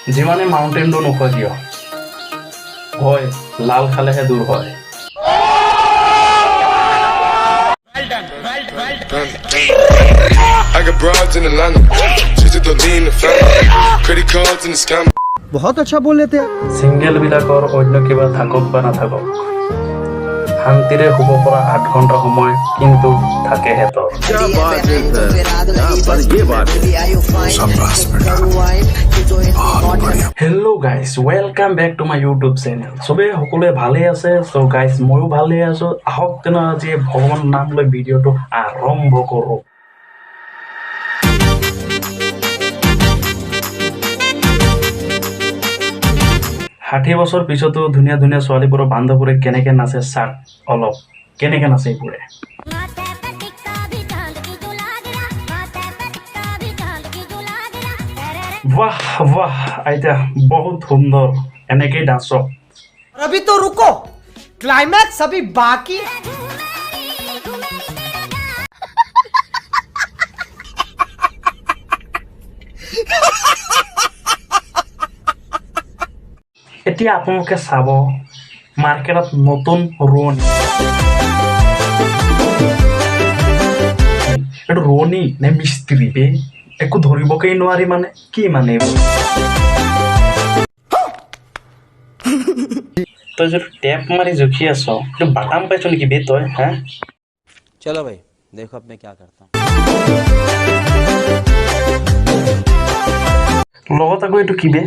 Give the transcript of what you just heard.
যিমানে মাউণ্টেন ডিউ নোখোৱা কিয় হয় লাল খালেহে দূৰ হয় I got broads in Atlanta, just to lean the family, credit cards in the scam. बहुत अच्छा बोल लेते हैं সিংগেল বিলাকৰ অন্য কিবা থাকক বা নাথাকক শান্তিৰে শুব পৰা 8 ঘণ্টা সময় কিন্তু থাকে হেতৰ hello' guys welcome back to my YouTube channel চবেই সকলোৱে ভালে আছে চ' গাইজ ময়ো ভালে আছো আহক তেনেহ'লে আজি ভগৱানৰ নাম লৈ ভিডিঅ'টো আৰম্ভ কৰোঁ ষাঠি বছৰ পিছতো ধুনীয়া ধুনীয়া ছোৱালীবোৰৰ বান্ধৱবোৰে কেনেকে নাচে চাক অলপ কেনেকে নাচে এইবোৰে वाह वाह आइता बहुत सुंदर এনেকেই ডান্সক अभी तो रुको क्लाइमैक्स अभी बाकी এতিয়া আপোনালোকে চাব মাৰ্কেটত নতুন ৰোৱনী এইটো ৰোৱনী নে মিস্ত্ৰী বে একো ধৰিবকেই নোৱাৰি মানে কি মানে এইবোৰ তই যদি টেপ মাৰি জুখি আছ এইটো বাটাম পাইছ নেকি বে তই হা चलो भाई देखो अब मैं क्या करता हूँ লগত আকৌ এইটো কি বে